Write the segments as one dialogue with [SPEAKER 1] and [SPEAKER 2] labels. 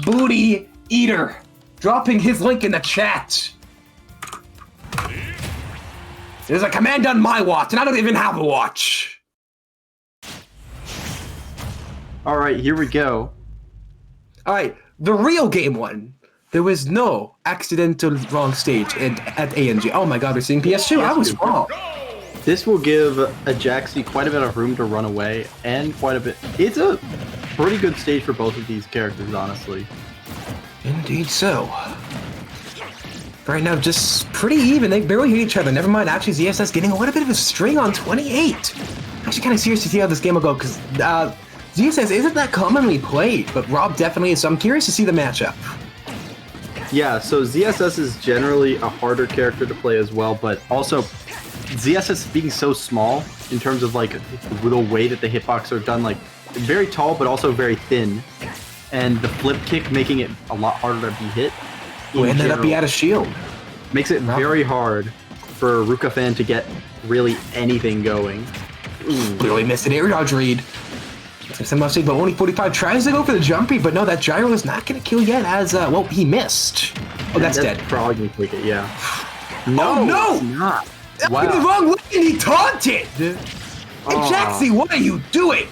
[SPEAKER 1] Booty Eater, dropping his link in the chat. There's a command on my watch, and I don't even have a watch.
[SPEAKER 2] All right, here we go.
[SPEAKER 1] All right, the real game one. There was no accidental wrong stage at ANG. Oh my god, we're seeing PS2. I was wrong.
[SPEAKER 2] This will give AjaXy quite a bit of room to run away, and quite a bit. It's a pretty good stage for both of these characters, honestly.
[SPEAKER 1] Indeed so. Right now, just pretty even. They barely hit each other. Never mind, actually, ZSS getting a little bit of a string on 28. Actually, kind of curious to see how this game will go, because ZSS isn't that commonly played, but Rob definitely is, so I'm curious to see the matchup.
[SPEAKER 2] Yeah, so ZSS is generally a harder character to play as well, but also ZSS being so small in terms of like the way that the hitbox are done, like very tall but also very thin, and the flip kick making it a lot harder to be hit.
[SPEAKER 1] And then be out of shield.
[SPEAKER 2] Makes it very hard for Ruka fan to get really anything going.
[SPEAKER 1] Clearly missed an air dodge read. Some mistake, but only 45 tries to go for the jumpy, but no, that gyro is not going to kill yet as, well, he missed. Oh, that's dead.
[SPEAKER 2] Probably going to take it, yeah.
[SPEAKER 1] No,
[SPEAKER 2] No,
[SPEAKER 1] no!
[SPEAKER 2] it's not.
[SPEAKER 1] That's
[SPEAKER 2] Wow.
[SPEAKER 1] the wrong way, and he taunted! AjaXy, what are you doing?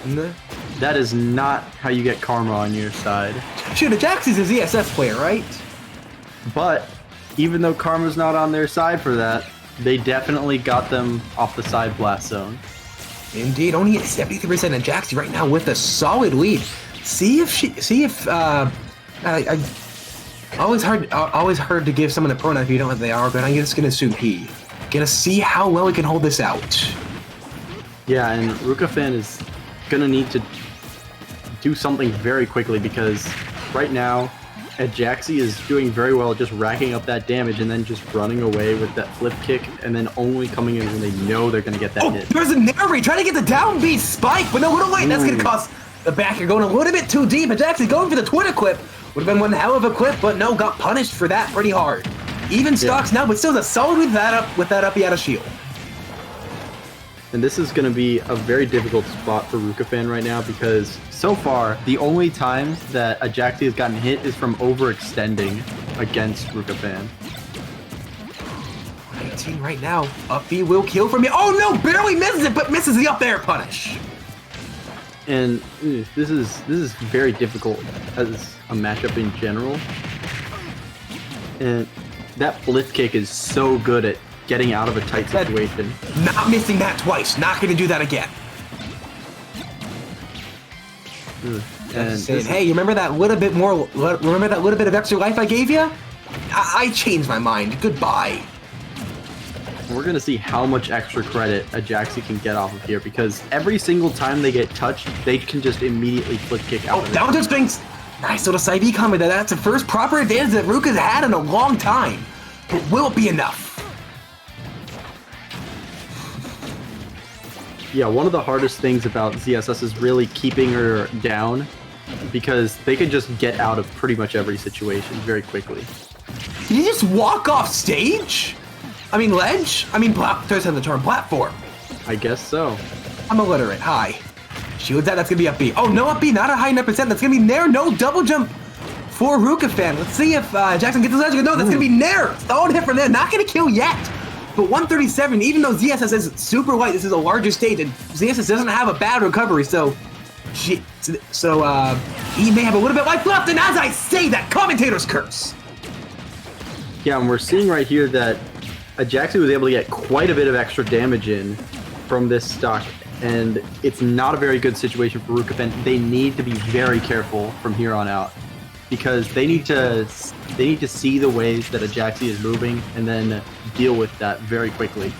[SPEAKER 2] That is not how you get karma on your side.
[SPEAKER 1] Shoot, AjaXy's a ZSS player, right?
[SPEAKER 2] But even though karma's not on their side for that, they definitely got them off the side blast zone.
[SPEAKER 1] Indeed, only at 73% AjaXy right now with a solid lead. Always hard to give someone a pronoun if you don't know what they are, but I'm just gonna assume he. Gonna see how well he can hold this out.
[SPEAKER 2] Yeah, and Ruka fan is gonna need to do something very quickly, because right now AjaXy is doing very well just racking up that damage and then just running away with that flip kick, and then only coming in when they know they're going to get that hit.
[SPEAKER 1] There's a Nary trying to get the downbeat spike, but no, wait, that's going to cost the back. You're going a little bit too deep. AjaXy going for the Twitter clip. Would have been one hell of a clip, but no, got punished for that pretty hard. Even stocks now, but still a solid with that up, he out of shield.
[SPEAKER 2] And this is going to be a very difficult spot for Ruka fan right now, because so far, the only time that AjaXy has gotten hit is from overextending against Ruka fan.
[SPEAKER 1] 19 right now. Up B will kill from me. Oh no, barely misses it, but misses the up air punish.
[SPEAKER 2] And this is very difficult as a matchup in general. And that flip kick is so good at getting out of a tight situation.
[SPEAKER 1] Not missing that twice. Not going to do that again.
[SPEAKER 2] And
[SPEAKER 1] saying, hey, you remember that little bit more? Remember that little bit of extra life I gave you? I changed my mind. Goodbye.
[SPEAKER 2] we're going to see how much extra credit AjaXy can get off of here, because every single time they get touched, they can just immediately flip kick out.
[SPEAKER 1] Oh, down touch things. Nice little side B combo there. That's the first proper advantage that Ruka's had in a long time. But will it be enough?
[SPEAKER 2] Yeah, one of the hardest things about ZSS is really keeping her down, because they can just get out of pretty much every situation very quickly.
[SPEAKER 1] Did you just walk off stage? I mean, ledge? I mean, there's the term platform.
[SPEAKER 2] I guess so.
[SPEAKER 1] I'm illiterate. Hi. Shields that. That's going to be up B. Oh, no up B. Not a high enough percent. That's going to be Nair. No double jump for Ruka fan. Let's see if Jackson gets the ledge. No, that's going to be Nair. Solid hit from there. Not going to kill yet. But 137, even though ZSS is super light, this is a larger stage, and ZSS doesn't have a bad recovery, so he may have a little bit life left, and as I say that, commentator's curse.
[SPEAKER 2] Yeah, and we're seeing right here that AjaXy was able to get quite a bit of extra damage in from this stock, and it's not a very good situation for Ruka fan. They need to be very careful from here on out, because they need to see the ways that AjaXy is moving and then deal with that very quickly.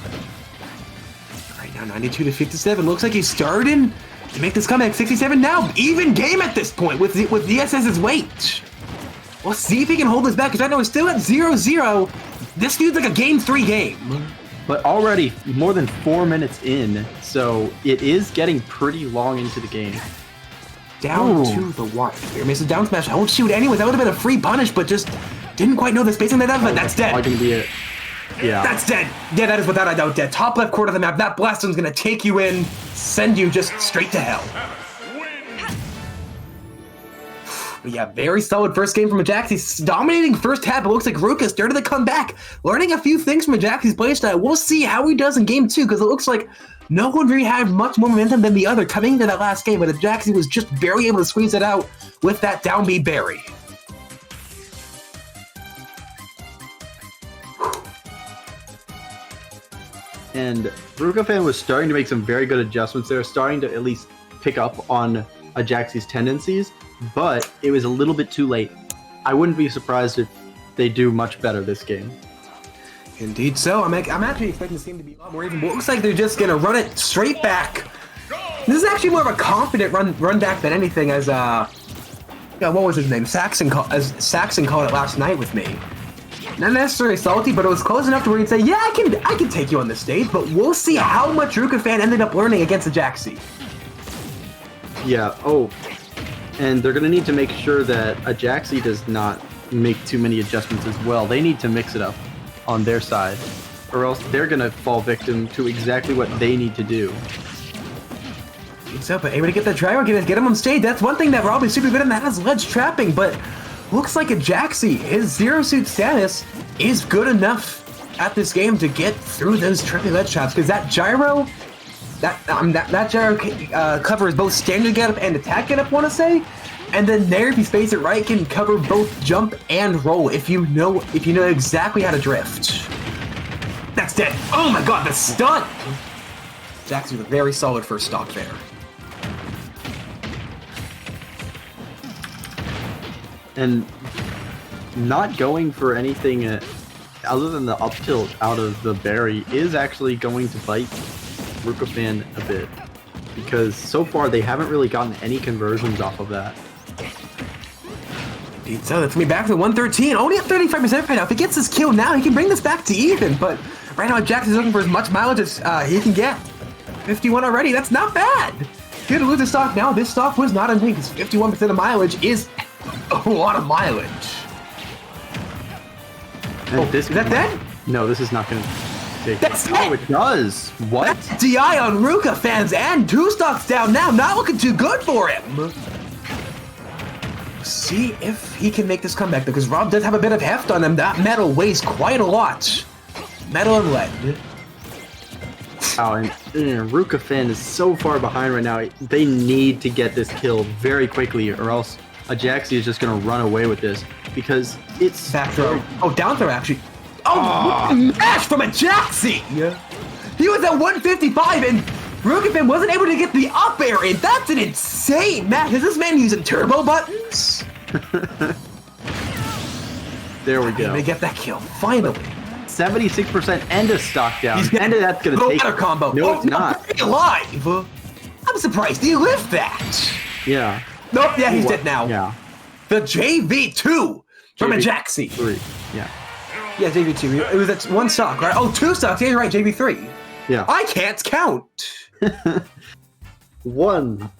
[SPEAKER 1] Right now, 92 to 57. Looks like he's starting to make this comeback. 67 now. Even game at this point with ZSS's weight. Let's see if he can hold this back, because I know we're still at 0-0. This feels like a Game 3 game.
[SPEAKER 2] But already more than 4 minutes in, so it is getting pretty long into the game.
[SPEAKER 1] Down to the wire. Here, misses down smash. I won't shoot anyways. That would have been a free punish, but just didn't quite know the spacing that but that's dead.
[SPEAKER 2] Gonna be it. Yeah.
[SPEAKER 1] That's dead. Yeah, that is without a doubt dead. Top left corner of the map. That blast zone's gonna take you in, send you just straight to hell. Yeah, very solid first game from AjaXy. Dominating first half. It looks like Ruka started to come back. Learning a few things from AjaXy's playstyle. We'll see how he does in game 2, because it looks like no one really had much more momentum than the other coming into that last game, but AjaXy was just barely able to squeeze it out with that down B berry.
[SPEAKER 2] And RukaFan was starting to make some very good adjustments there, starting to at least pick up on AjaXy's tendencies, but it was a little bit too late. I wouldn't be surprised if they do much better this game.
[SPEAKER 1] Indeed so. I'm actually expecting this game to be a lot more even, but it looks like they're just going to run it straight back. This is actually more of a confident run back than anything, as, what was his name? Saxon called it last night with me. Not necessarily salty, but it was close enough to where you'd say, yeah, I can take you on this stage, but we'll see how much RukaFan ended up learning against AjaXy.
[SPEAKER 2] Yeah, and they're going to need to make sure that AjaXy does not make too many adjustments as well. They need to mix it up on their side, or else they're going to fall victim to exactly what they need to do.
[SPEAKER 1] So, but able to get the driver, get him on stage. That's one thing that Rob is super good at, and that is ledge trapping, but looks like AjaXy, his zero suit status is good enough at this game to get through those trippy ledge traps, because that gyro, that gyro covers both standard getup and attack getup, want to say, and then there, if you space it right, can cover both jump and roll if you know exactly how to drift. That's dead. Oh my god, the stun! AjaXy with a very solid first stock there.
[SPEAKER 2] And not going for anything other than the up tilt out of the berry is actually going to bite RukaFan a bit, because so far they haven't really gotten any conversions off of that.
[SPEAKER 1] So that's me back to 113, only at 35% right now. If he gets this kill now, he can bring this back to even, but right now AjaXy's looking for as much mileage as he can get. 51 already, that's not bad. Good to lose the stock now. This stock was not in vain, because 51% of mileage is a lot of mileage. Is that dead?
[SPEAKER 2] No, this is not going to take
[SPEAKER 1] That's
[SPEAKER 2] it. Oh, it does. What?
[SPEAKER 1] That's DI on RukaFans, and 2 stocks down now. Not looking too good for him. See if he can make this comeback, because Rob does have a bit of heft on him. That metal weighs quite a lot. Metal and lead.
[SPEAKER 2] Oh, and RukaFan is so far behind right now. They need to get this kill very quickly, or else AjaXy is just going to run away with this, because it's...
[SPEAKER 1] Back throw. Oh, down throw, actually. Oh, mash from AjaXy! Yeah. He was at 155, and RukaFan wasn't able to get the up air in. That's an insane match. Is this man using turbo buttons?
[SPEAKER 2] There we go.
[SPEAKER 1] Gonna get that kill, finally.
[SPEAKER 2] 76% and a stock down. And that's going to take
[SPEAKER 1] a combo.
[SPEAKER 2] No, it's not.
[SPEAKER 1] He's alive. I'm surprised he lived that.
[SPEAKER 2] Yeah.
[SPEAKER 1] Nope, yeah, he's dead now.
[SPEAKER 2] Yeah.
[SPEAKER 1] The JV2 from AjaXy.
[SPEAKER 2] 3. Yeah.
[SPEAKER 1] Yeah, JV2. It was at 1 stock, right? Oh, 2 stocks. Yeah, you're right, JV3.
[SPEAKER 2] Yeah.
[SPEAKER 1] I can't count.
[SPEAKER 2] 1.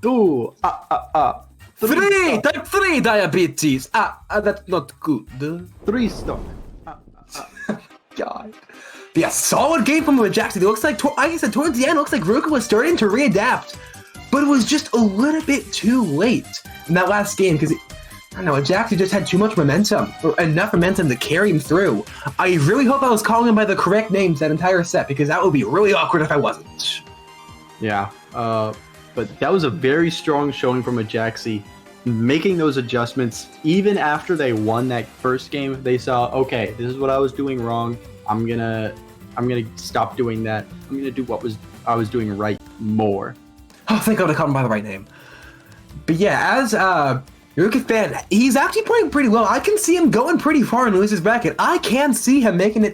[SPEAKER 2] 2.
[SPEAKER 1] 3. Type 3 diabetes. That's not good.
[SPEAKER 2] 3 stock.
[SPEAKER 1] God. But yeah, solid game from AjaXy. It looks like, like I said, towards the end, it looks like Ruka was starting to readapt, but it was just a little bit too late in that last game, because I don't know, AjaXy just had too much momentum, or enough momentum to carry him through. I really hope I was calling him by the correct names that entire set, because that would be really awkward if I wasn't.
[SPEAKER 2] Yeah, but that was a very strong showing from AjaXy. Making those adjustments, even after they won that first game, they saw, okay, this is what I was doing wrong. I'm gonna stop doing that. I'm gonna do what I was doing right more.
[SPEAKER 1] Oh, thank God I called him by the right name. But yeah, as RukaFan, he's actually playing pretty well. I can see him going pretty far in Lewis's bracket. I can see him making it to